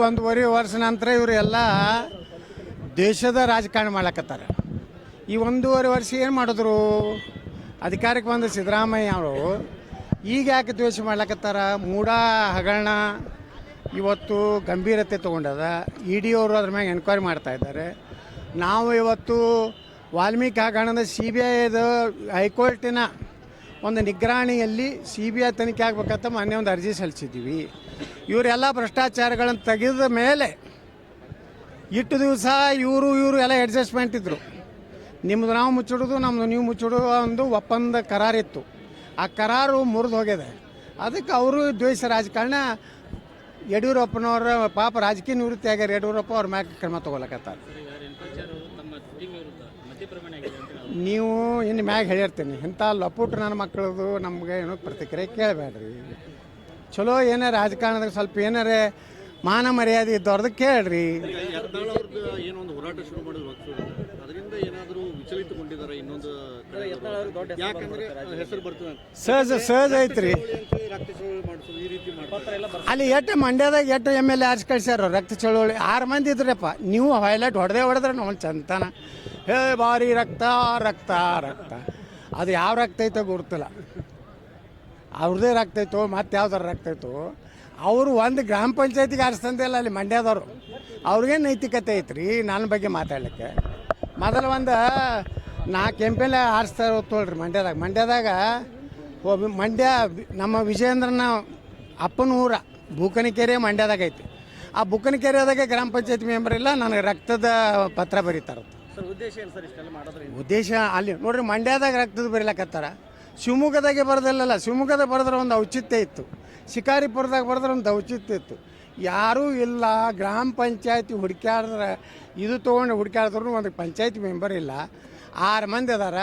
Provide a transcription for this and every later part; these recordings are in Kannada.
ಒಂದೂವರೆ ವರ್ಷ ನಂತರ ಇವರೆಲ್ಲ ದೇಶದ ರಾಜಕಾರಣ ಮಾಡ್ಲಕತ್ತಾರೆ. ಈ ಒಂದೂವರೆ ವರ್ಷ ಏನು ಮಾಡಿದ್ರು? ಅಧಿಕಾರಕ್ಕೆ ಬಂದ ಸಿದ್ದರಾಮಯ್ಯ ಅವರು ಈಗ ಯಾಕೆ ದ್ವೇಷ ಮಾಡ್ಲಕತ್ತಾರ? ಮೂಢ ಹಗರಣ ಇವತ್ತು ಗಂಭೀರತೆ ತೊಗೊಂಡದ. ಇ.ಡಿ ಅವರು ಅದ್ರ ಮ್ಯಾಗೆ ಎನ್ಕ್ವೈರಿ ಮಾಡ್ತಾ ಇದ್ದಾರೆ. ನಾವು ಇವತ್ತು ವಾಲ್ಮೀಕಿ ಹಗರಣದ CBIದ ಹೈಕೋರ್ಟಿನ ಒಂದು ನಿಗ್ರಹಣೆಯಲ್ಲಿ CBI ತನಿಖೆ ಆಗ್ಬೇಕಂತ ಮೊನ್ನೆ ಒಂದು ಅರ್ಜಿ ಸಲ್ಲಿಸಿದ್ದೀವಿ. ಇವರೆಲ್ಲ ಭ್ರಷ್ಟಾಚಾರಗಳನ್ನು ತೆಗೆದ ಮೇಲೆ ಇಟ್ಟು ದಿವಸ ಇವರು ಎಲ್ಲ ಅಡ್ಜಸ್ಟ್ಮೆಂಟ್ ಇದ್ದರು. ನಿಮ್ಮದು ನಾವು ಮುಚ್ಚಿಡೋದು, ನಮ್ಮದು ನೀವು ಮುಚ್ಚಿಡೋದು ಒಂದು ಒಪ್ಪಂದ ಕರಾರಿತ್ತು. ಆ ಕರಾರು ಮುರಿದು ಹೋಗಿದೆ. ಅದಕ್ಕೆ ಅವರು ದ್ವೇಷ ರಾಜಕಾರಣ ಯಡಿಯೂರಪ್ಪನವರ ಪಾಪ ರಾಜಕೀಯ ನಿವೃತ್ತಿ ಆಗ್ಯಾರ. ಯಡಿಯೂರಪ್ಪ ಅವ್ರ ಮ್ಯಾಗ ಕ್ರಮ ತೊಗೊಳಕತ್ತಾರೆ. ನೀವು ಇನ್ನು ಮ್ಯಾಗ ಹೇಳಿರ್ತೀನಿ, ಇಂಥ ಲಪುಟ್ ನನ್ನ ಮಕ್ಕಳದು ನಮಗೆ ಏನೋ ಪ್ರತಿಕ್ರಿಯೆ ಕೇಳಬೇಡ್ರಿ. ಚಲೋ ಏನಾರ ರಾಜಕಾರಣದಾಗ ಸ್ವಲ್ಪ ಏನಾರ ಮಾನ ಮರ್ಯಾದೆ ಇದ್ದವ್ರದ್ದು ಕೇಳ್ರಿ. ಏನೊಂದು ಹೋರಾಟ ಶುರು ಮಾಡಿದ್ರು ಅದರಿಂದ ಏನಾದರೂ ವಿಚಲಿತಗೊಂಡಿದ್ದಾರೆ? ಇನ್ನೊಂದು ಹೆಸರು ಬರ್ತದೆ ಸಹಜ ಐತ್ರಿ. ಅಲ್ಲಿ ಎಷ್ಟು ಮಂಡ್ಯದಾಗ ಎಷ್ಟು MLA ಆರ್ಸಿ ಕಳ್ಸ್ಯಾರ ರಕ್ತ ಚಳವಳಿ 6 ಮಂದಿ ಇದ್ರಪ್ಪ. ನೀವು ಹೈಲೈಟ್ ಹೊಡೆದ್ರೆ ನಾವು ಚಂತನ ಹೇ ಭಾರಿ ರಕ್ತ ರಕ್ತ ರಕ್ತ. ಅದು ಯಾವ ರಕ್ತ ಐತೋ ಗೊತ್ತಿಲ್ಲ. ಅವ್ರದ್ದೇ ರಕ್ತ ಐತೋ ಮತ್ತೆ ಯಾವ್ದಾರು ರಕ್ತ ಐತೋ. ಅವರು ಒಂದು ಗ್ರಾಮ ಪಂಚಾಯತಿಗೆ ಆರಿಸ್ತಂದೇ ಇಲ್ಲ ಅಲ್ಲಿ ಮಂಡ್ಯದವರು. ಅವ್ರಿಗೇನು ನೈತಿಕತೆ ಐತ್ರಿ ನನ್ನ ಬಗ್ಗೆ ಮಾತಾಡ್ಲಿಕ್ಕೆ? ಮೊದಲು ಒಂದು 4 MLA ಆರಿಸ್ತಾರೆ ತೋಳ್ರಿ ಮಂಡ್ಯದಾಗ ಮಂಡ್ಯ ನಮ್ಮ ವಿಜಯೇಂದ್ರನ ಅಪ್ಪನ ಊರ ಬೂಕನಕೆರೆ ಮಂಡ್ಯದಾಗ ಐತಿ. ಆ ಬೂಕನಕೆರೆದಾಗ ಗ್ರಾಮ ಪಂಚಾಯತಿ ಮೆಂಬರ್ ಇಲ್ಲ, ನನಗೆ ರಕ್ತದ ಪತ್ರ ಬರೀತಾರೆ. ಉದ್ದೇಶ ಅಲ್ಲಿ ನೋಡ್ರಿ, ಮಂಡ್ಯದಾಗ ರಕ್ತದ ಬರೀಲಕತ್ತಾರ. ಶಿವಮೊಗ್ಗದಾಗೆ ಬರೋದಿಲ್ಲಲ್ಲ. ಶಿವಮೊಗ್ಗದಾಗ ಬರೆದ್ರೆ ಒಂದು ಔಚಿತ್ಯ ಇತ್ತು, ಶಿಕಾರಿಪುರದಾಗ ಬರೆದ್ರೆ ಒಂದು ಔಚಿತ್ಯ ಇತ್ತು. ಯಾರೂ ಇಲ್ಲ. ಗ್ರಾಮ ಪಂಚಾಯತಿ ಹುಡುಕ್ಯಾಡಿದ್ರೆ ಇದು ತೊಗೊಂಡು ಹುಡುಕ್ಯಾಡಿದ್ರು ಒಂದು ಪಂಚಾಯತಿ ಮೆಂಬರ್ ಇಲ್ಲ. 6 ಮಂದಿ ಅದಾರ.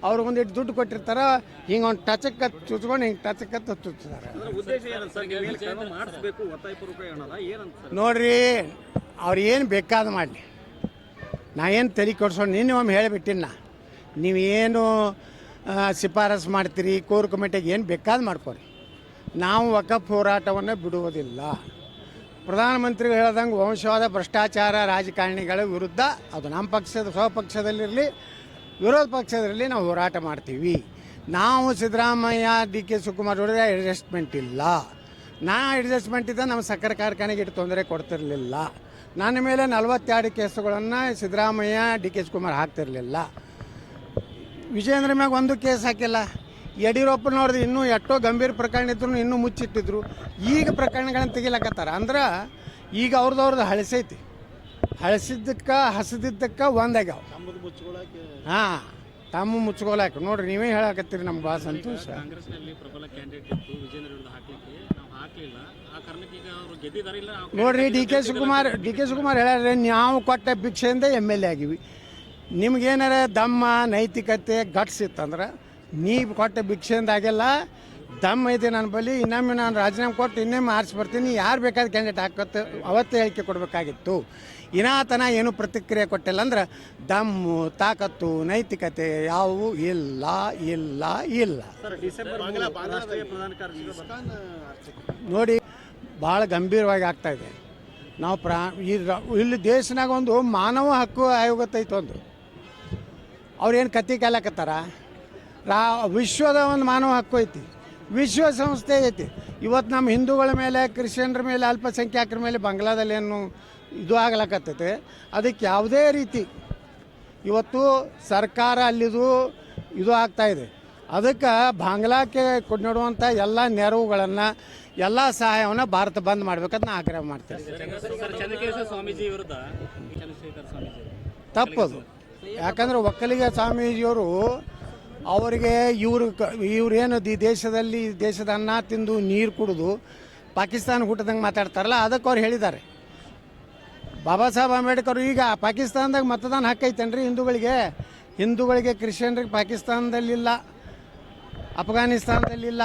ಅವ್ರಿಗೊಂದಿಟ್ಟು ದುಡ್ಡು ಕೊಟ್ಟಿರ್ತಾರೆ. ಹಿಂಗೆ ಒಂದು ಟಚಕ್ಕೆ ಚುಚ್ಕೊಂಡು ಹಿಂಗೆ ಟಚಕ್ಕೆ ಚುಚ್ತಾರೆ. ನೋಡ್ರಿ, ಅವ್ರು ಏನು ಬೇಕಾದ ಮಾಡಲಿ, ನಾ ಏನು ತಲೆ ಕೊಡ್ಸೋಣ. ನಿನ್ನೆ ಒಮ್ಮೆ ಹೇಳಿಬಿಟ್ಟಿನ, ನೀವೇನು ಶಿಫಾರಸು ಮಾಡ್ತೀರಿ ಕೋರ್ ಕಮಿಟಿಗೆ ಏನು ಬೇಕಾದ ಮಾಡ್ಕೊರಿ. ನಾವು ವಕಫ್ ಹೋರಾಟವನ್ನು ಬಿಡುವುದಿಲ್ಲ. ಪ್ರಧಾನಮಂತ್ರಿಗಳು ಹೇಳ್ದಂಗೆ ವಂಶವಾದ ಭ್ರಷ್ಟಾಚಾರ ರಾಜಕಾರಣಿಗಳ ವಿರುದ್ಧ, ಅದು ನಮ್ಮ ಪಕ್ಷದ ಸ್ವಪಕ್ಷದಲ್ಲಿರಲಿ ವಿರೋಧ ಪಕ್ಷದಲ್ಲಿರಲಿ, ನಾವು ಹೋರಾಟ ಮಾಡ್ತೀವಿ. ನಾವು ಸಿದ್ದರಾಮಯ್ಯ DK ಶಿವಕುಮಾರ್ ಜೋಡಿಗೆ ಅಡ್ಜಸ್ಟ್ಮೆಂಟ್ ಇಲ್ಲ. ಅಡ್ಜಸ್ಟ್ಮೆಂಟ್ ಇದ್ದ ನಮ್ಮ ಸಕ್ಕರೆ ಕಾರ್ಖಾನೆಗೆ ಇಟ್ಟು ತೊಂದರೆ ಕೊಡ್ತಿರಲಿಲ್ಲ. ನನ್ನ ಮೇಲೆ 42 ಕೇಸುಗಳನ್ನು ಸಿದ್ದರಾಮಯ್ಯ DK ಶಿವಕುಮಾರ್ ಹಾಕ್ತಿರಲಿಲ್ಲ. ವಿಜಯೇಂದ್ರ ಮ್ಯಾಗ ಒಂದು ಕೇಸ್ ಹಾಕಿಲ್ಲ. ಯಡಿಯೂರಪ್ಪನವ್ರದ್ದು ಇನ್ನೂ ಎಷ್ಟೋ ಗಂಭೀರ ಪ್ರಕರಣ ಇದ್ರು ಇನ್ನೂ ಮುಚ್ಚಿಟ್ಟಿದ್ರು. ಈಗ ಪ್ರಕರಣಗಳನ್ನು ತೆಗಿಲಕತ್ತಾರ. ಅಂದ್ರೆ ಈಗ ಅವ್ರದ್ದು ಹಳಸೈತಿ. ಹಳಸಿದ್ದಕ್ಕೆ ಹಸಿದಿದ್ದಕ್ಕೆ ಒಂದಾಗ್ಯಾವ. ಹಾಂ, ತಮ್ಮ ಮುಚ್ಕೋಲಾಕ ನೋಡ್ರಿ. ನೀವೇ ಹೇಳಕತ್ತೀರಿ, ನಮ್ಗೆ ಭಾಳ ಸಂತೋಷ. ನೋಡ್ರಿ, ಡಿ ಕೆ ಶಿವಕುಮಾರ್ ಹೇಳ್ಯಾರ, ನಾವು ಕೊಟ್ಟ ಭಿಕ್ಷೆಯಿಂದ MLA ಆಗಿವಿ. ನಿಮ್ಗೇನಾರ ದಮ್ಮ ನೈತಿಕತೆ ಗಟ್ಸ್ ಇತ್ತಂದ್ರೆ ನೀವು ಕೊಟ್ಟ ಭಿಕ್ಷೆಯಿಂದ ಆಗಿಲ್ಲ. ದಮ್ ಐತೆ ನನ್ನ ಬಳಿ. ಇನ್ನೊಮ್ಮೆ ನಾನು ರಾಜೀನಾಮೆ ಕೊಟ್ಟು ಇನ್ನೊಮ್ಮೆ ಆರಿಸಿ ಬರ್ತೀನಿ. ಯಾರು ಬೇಕಾದ ಕ್ಯಾಂಡಿಡೇಟ್ ಹಾಕತ್ತೆ ಅವತ್ತೇ ಹೇಳಿಕೆ ಕೊಡಬೇಕಾಗಿತ್ತು. ಇನ್ನಾತನ ಏನು ಪ್ರತಿಕ್ರಿಯೆ ಕೊಟ್ಟಿಲ್ಲ ಅಂದ್ರೆ ದಮ್ಮು ತಾಕತ್ತು ನೈತಿಕತೆ ಯಾವುವು ಇಲ್ಲ ಇಲ್ಲ ಇಲ್ಲ. ನೋಡಿ, ಭಾಳ ಗಂಭೀರವಾಗಿ ಆಗ್ತಾಯಿದೆ. ನಾವು ಇಲ್ಲಿ ದೇಶನಾಗ ಒಂದು ಮಾನವ ಹಕ್ಕು ಆಯೋಗತ್ತೈತೆ. ಒಂದು ಅವ್ರೇನು ಕತ್ತಿ ಕಾಲಕತ್ತಾರ. ವಿಶ್ವದ ಒಂದು ಮಾನವ ಹಕ್ಕು ಐತಿ, ವಿಶ್ವಸಂಸ್ಥೆ ಐತಿ. ಇವತ್ತು ನಮ್ಮ ಹಿಂದೂಗಳ ಮೇಲೆ, ಕ್ರಿಶ್ಚಿಯನ್ರ ಮೇಲೆ, ಅಲ್ಪಸಂಖ್ಯಾತರ ಮೇಲೆ ಬಾಂಗ್ಲಾದಲ್ಲಿ ಏನು ಇದು ಆಗ್ಲಕತ್ತೈತೆ. ಅದಕ್ಕೆ ಯಾವುದೇ ರೀತಿ ಇವತ್ತು ಸರ್ಕಾರ ಅಲ್ಲಿದು ಇದು ಆಗ್ತಾಯಿದೆ. ಅದಕ್ಕೆ ಬಾಂಗ್ಲಾಕ್ಕೆ ನೀಡುವಂಥ ಎಲ್ಲ ನೆರವುಗಳನ್ನು, ಎಲ್ಲ ಸಹಾಯವನ್ನು ಭಾರತ ಬಂದ್ ಮಾಡ್ಬೇಕಂತ ನಾ ಆಗ್ರಹ ಮಾಡ್ತೇನೆ. ತಪ್ಪದು. ಯಾಕಂದ್ರೆ ಒಕ್ಕಲಿಗ ಸ್ವಾಮೀಜಿಯವರು ಅವರಿಗೆ ಇವ್ರೇನು ದೇಶದ ಅನ್ನ ತಿಂದು ನೀರು ಕುಡಿದು ಪಾಕಿಸ್ತಾನ ಹುಟ್ಟದಂಗೆ ಮಾತಾಡ್ತಾರಲ್ಲ, ಅದಕ್ಕೆ ಅವ್ರು ಹೇಳಿದ್ದಾರೆ. ಬಾಬಾ ಸಾಹೇಬ್ ಅಂಬೇಡ್ಕರ್ ಈಗ ಪಾಕಿಸ್ತಾನದಾಗ ಮತದಾನ ಹಕ್ಕೈತೇನ್ರಿ ಹಿಂದೂಗಳಿಗೆ ಕ್ರಿಶ್ಚಿಯನ್ರಿಗೆ ಪಾಕಿಸ್ತಾನದಲ್ಲಿಲ್ಲ, ಅಫ್ಘಾನಿಸ್ತಾನದಲ್ಲಿಲ್ಲ.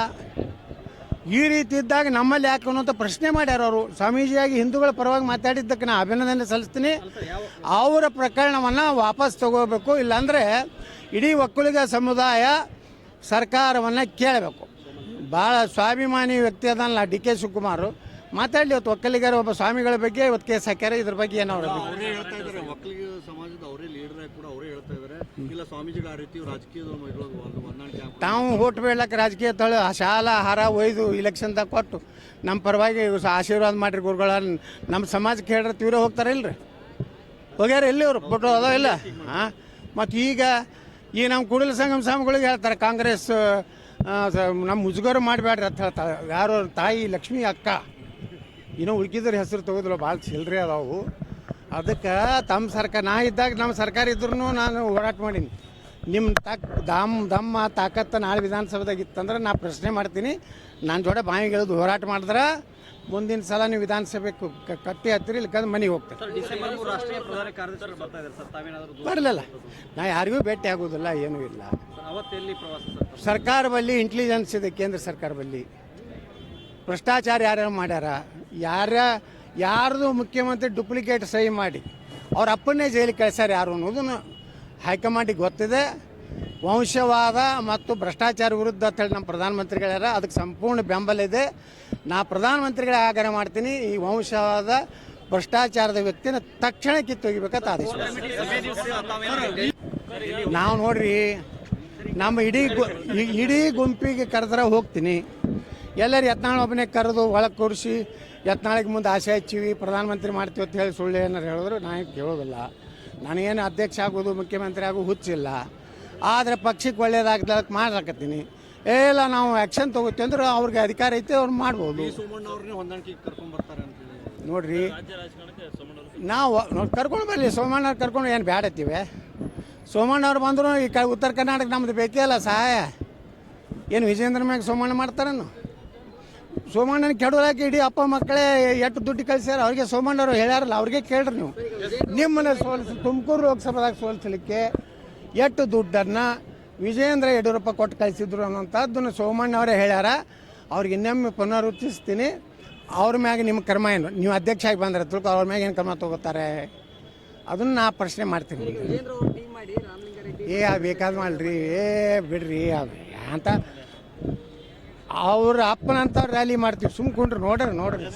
ಈ ರೀತಿ ಇದ್ದಾಗ ನಮ್ಮಲ್ಲಿ ಯಾಕೆ ಅನ್ನೋಂಥ ಪ್ರಶ್ನೆ ಮಾಡ್ಯಾರ ಅವರು. ಸ್ವಾಮೀಜಿಯಾಗಿ ಹಿಂದೂಗಳ ಪರವಾಗಿ ಮಾತಾಡಿದ್ದಕ್ಕೆ ನಾನು ಅಭಿನಂದನೆ ಸಲ್ಲಿಸ್ತೀನಿ. ಅವರ ಪ್ರಕರಣವನ್ನು ವಾಪಸ್ ತಗೋಬೇಕು. ಇಲ್ಲಾಂದರೆ ಇಡೀ ಒಕ್ಕಲಿಗ ಸಮುದಾಯ ಸರ್ಕಾರವನ್ನು ಕೇಳಬೇಕು. ಭಾಳ ಸ್ವಾಭಿಮಾನಿ ವ್ಯಕ್ತಿ ಅದಲ್ಲ DK ಶಿವಕುಮಾರ್. ಮಾತಾಡಲಿ. ಇವತ್ತು ಒಕ್ಕಲಿಗರ ಒಬ್ಬ ಸ್ವಾಮಿಗಳ ಬಗ್ಗೆ ಇವತ್ತು ಕೇಸ್ ಹಾಕ್ಯಾರ. ಇದ್ರ ಬಗ್ಗೆ ಏನೋ ಅವ್ರ ಅವರೇ ಹೇಳ್ತಾ ಇದ್ದಾರೆ, ಒಕ್ಕಲಿಗ ಸಮಾಜದ ಅವರೇ ಲೀಡರ್ ಆಗಿ ಕೂಡ ಅವರೇ ಹೇಳ್ತಾ ಇದ್ದಾರೆ, ಇಲ್ಲ ಸ್ವಾಮೀಜಿಗಳು ಆ ರೀತಿ ರಾಜಕೀಯದ ಹೊಂದಾಣಿಕೆ ತಾವು ಓಟ್ ಬೀಳಕ್ಕೆ ರಾಜಕೀಯ ತಳ ಶಾಲಾ ಹಾರ ಒಯ್ದು ಇಲೆಕ್ಷನ್ದಾಗ ಕೊಟ್ಟು ನಮ್ಮ ಪರವಾಗಿ ಆಶೀರ್ವಾದ ಮಾಡಿರಿ ಗುರುಗಳ ನಮ್ಮ ಸಮಾಜಕ್ಕೆ ಹೇಳ್ರಿ ಇವರೇ ಹೋಗ್ತಾರೆ ಇಲ್ರಿ? ಹೋಗ್ಯಾರ ಎಲ್ಲಿ ಅವರು ಫೋಟೋ ಅದ ಇಲ್ಲ? ಹಾಂ, ಮತ್ತು ಈಗ ಈ ನಮ್ಮ ಕೂಡಲ ಸಂಗಮ ಸ್ವಾಮಿಗಳಿಗೆ ಹೇಳ್ತಾರೆ ಕಾಂಗ್ರೆಸ್ ನಮ್ಮ ಮುಜುಗರ ಮಾಡಬೇಡ್ರಿ ಅಂತ ಹೇಳ್ತಾರೆ. ಯಾರು ತಾಯಿ ಲಕ್ಷ್ಮೀ ಅಕ್ಕ ಇನ್ನೂ ಉಳ್ಕಿದ್ರ ಹೆಸರು ತೆಗೆದಿಲ್ಲ, ಭಾಳ ಚಿಲ್ಲರೆ ಅದಾವು. ಅದಕ್ಕೆ ತಮ್ಮ ಸರ್ಕಾರ ನಾ ಇದ್ದಾಗ ನಮ್ಮ ಸರ್ಕಾರ ಇದ್ರೂ ನಾನು ಹೋರಾಟ ಮಾಡೀನಿ. ನಿಮ್ಮ ದಮ್ಮ ತಾಕತ್ತು ನಾಳೆ ವಿಧಾನಸಭೆದಾಗ ಇತ್ತಂದ್ರೆ ನಾ ಪ್ರಶ್ನೆ ಮಾಡ್ತೀನಿ. ನನ್ನ ಜೋಡೆ ಬಾಯಿಗೆ ಎಳೆದು ಹೋರಾಟ ಮಾಡಿದ್ರೆ ಮುಂದಿನ ಸಲ ನೀವು ವಿಧಾನಸಭೆ ಕಟ್ಟಿ ಹತ್ತಿರ ಇಲ್ಲಕಂದ್ರೆ ಮನೆಗೆ ಹೋಗ್ತಾರೆ. ಬರಲಿಲ್ಲ, ನಾ ಯಾರಿಗೂ ಭೇಟಿ ಆಗೋದಿಲ್ಲ, ಏನೂ ಇಲ್ಲ. ಸರ್ಕಾರ ಬಲ್ಲಿ ಇಂಟೆಲಿಜೆನ್ಸ್ ಇದೆ, ಕೇಂದ್ರ ಸರ್ಕಾರ ಬಲ್ಲಿ ಭ್ರಷ್ಟಾಚಾರ ಯಾರ್ಯಾರು ಮಾಡ್ಯಾರ, ಯಾರ್ದು ಮುಖ್ಯಮಂತ್ರಿ ಡುಪ್ಲಿಕೇಟ್ ಸಹಿ ಮಾಡಿ ಅವ್ರ ಅಪ್ಪನ್ನೇ ಜೈಲಿಗೆ ಕಳಿಸ್ಯಾರ ಯಾರು ಅನ್ನೋದನ್ನು ಹೈಕಮಾಂಡಿಗೆ ಗೊತ್ತಿದೆ. ವಂಶವಾದ ಮತ್ತು ಭ್ರಷ್ಟಾಚಾರ ವಿರುದ್ಧ ಅಂತೇಳಿ ನಮ್ಮ ಪ್ರಧಾನಮಂತ್ರಿಗಳ್ಯಾರ, ಅದಕ್ಕೆ ಸಂಪೂರ್ಣ ಬೆಂಬಲ ಇದೆ. ನಾ ಪ್ರಧಾನಮಂತ್ರಿಗಳೇ ಆಗ್ರಹ ಮಾಡ್ತೀನಿ, ಈ ವಂಶವಾದ ಭ್ರಷ್ಟಾಚಾರದ ವ್ಯಕ್ತಿನ ತಕ್ಷಣ ಕಿತ್ತೊಗಿಬೇಕಂತ ಆದೇಶ. ನಾವು ನೋಡ್ರಿ ನಮ್ಮ ಇಡೀ ಗುಂಪಿಗೆ ಕರೆದ್ರೆ ಹೋಗ್ತೀನಿ. ಎಲ್ಲರೂ ಯತ್ನಾಳ್ ಒಬ್ಬನೇ ಕರೆದು ಒಳಗೆ ಕೂರಿಸಿ ಯತ್ನಾಳಿಗೆ ಮುಂದೆ ಆಸೆ ಹಚ್ಚಿವಿ ಪ್ರಧಾನಮಂತ್ರಿ ಮಾಡ್ತೀವಿ ಅಂತ ಹೇಳಿ ಸುಳ್ಳು ಏನಾರು ಹೇಳಿದ್ರು ನಾನು ಕೇಳೋದಿಲ್ಲ. ನನಗೇನು ಅಧ್ಯಕ್ಷ ಆಗೋದು ಮುಖ್ಯಮಂತ್ರಿ ಆಗೋದು ಹುಚ್ಚಿಲ್ಲ. ಆದರೆ ಪಕ್ಷಕ್ಕೆ ಒಳ್ಳೇದಾಗ್ದಕ್ಕೆ ಮಾಡ್ಲಾಕತ್ತೀನಿ. ಇಲ್ಲ ನಾವು ಆ್ಯಕ್ಷನ್ ತೊಗೋತೀವಿ ಅಂದ್ರೆ ಅವ್ರಿಗೆ ಅಧಿಕಾರ ಐತೆ ಅವ್ರು ಮಾಡ್ಬೋದು. ನೋಡ್ರಿ ನಾವು ಕರ್ಕೊಂಡು ಬರಲಿ, ಸೋಮಣ್ಣವ್ರು ಕರ್ಕೊಂಡು ಏನು ಬ್ಯಾಡತ್ತೀವಿ. ಸೋಮಣ್ಣವ್ರು ಬಂದರು ಈ ಉತ್ತರ ಕರ್ನಾಟಕ ನಮ್ದು ಬೇಕೇ ಅಲ್ಲ ಸಹಾಯ. ಏನು ವಿಜೇಂದ್ರ ಮ್ಯಾಗ ಸೋಮಣ್ಣ ಮಾಡ್ತಾರೇನು? ಸೋಮಣ್ಣನ ಕೆಡೋಲಾಕಿ ಇಡೀ ಅಪ್ಪ ಮಕ್ಕಳೇ ಎಷ್ಟು ದುಡ್ಡು ಕಳಿಸ್ಯಾರ. ಅವ್ರಿಗೆ ಸೋಮಣ್ಣವ್ರು ಹೇಳ್ಯಾರಲ್ಲ, ಅವ್ರಿಗೆ ಕೇಳ್ರಿ ನೀವು. ನಿಮ್ಮನ್ನ ತುಮಕೂರು ಲೋಕಸಭಾದಾಗ ಸೋಲಿಸಲಿಕ್ಕೆ ಎಷ್ಟು ದುಡ್ಡನ್ನು ವಿಜೇಂದ್ರ ಯಡಿಯೂರಪ್ಪ ಕೊಟ್ಟು ಕಳಿಸಿದ್ರು ಅನ್ನೋಂಥದ್ದನ್ನು ಸೋಮಣ್ಣವರೇ ಹೇಳ್ಯಾರ. ಅವ್ರಿಗೆ ಇನ್ನೊಮ್ಮೆ ಪುನರುಚ್ಚಿಸ್ತೀನಿ, ಅವ್ರ ಮ್ಯಾಗ ನಿಮ್ಮ ಕ್ರಮ ಏನು, ನೀವು ಅಧ್ಯಕ್ಷ ಆಗಿ ಬಂದ್ರೆ ತಿಳ್ಕೊ ಅವ್ರ ಮ್ಯಾಗ ಏನು ಕ್ರಮ ತೊಗೋತಾರೆ ಅದನ್ನು ನಾ ಪ್ರಶ್ನೆ ಮಾಡ್ತೀನಿ. ಬೇಕಾದ್ ಮಾಡ್ರಿ, ಬಿಡ್ರಿ ಅಂತ ಅವ್ರ ಅಪ್ಪನಂತ ರ್ಯಾಲಿ ಮಾಡ್ತೀವಿ. ಸುಮ್ಕೊಂಡ್ರಿ ನೋಡ್ರಿ.